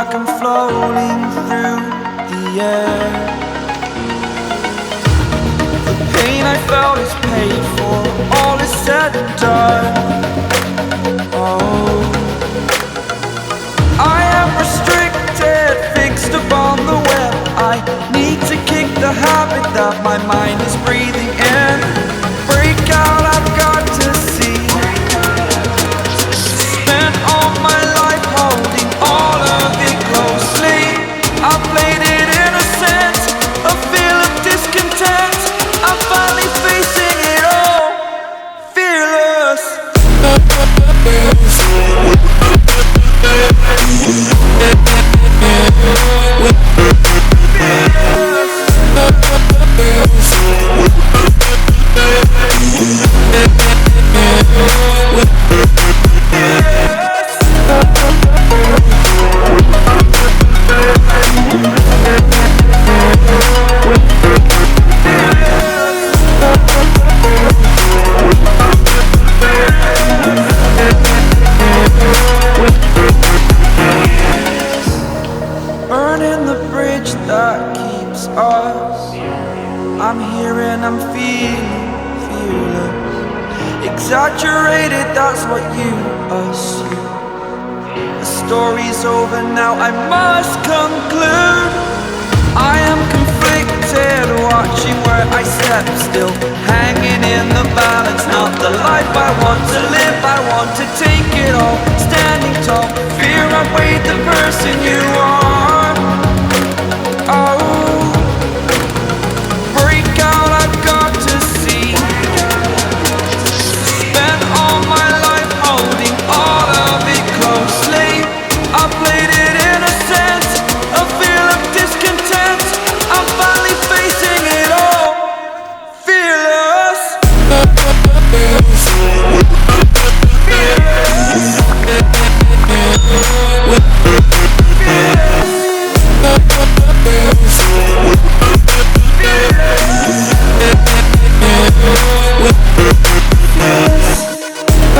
like I'm floating through the air. The pain I felt is paid for, all is said and done. Oh, I am restricted, fixed upon the web. I need to kick the habit that my mind is breathing in. Break out, I've got to see. Spent all my life holding all of it closely. I played it innocent, a feel of discontent. I'm finally facing it all, fearless. Burning the bridge that keeps us. I'm here and I'm feeling fearless. Exaggerated, that's what you assume. The story's over now, I must conclude. I am conflicted, watching where I step still, hanging in the balance. Not the life I want to live, I want to take it all. Standing tall, fear I weighed the person you are.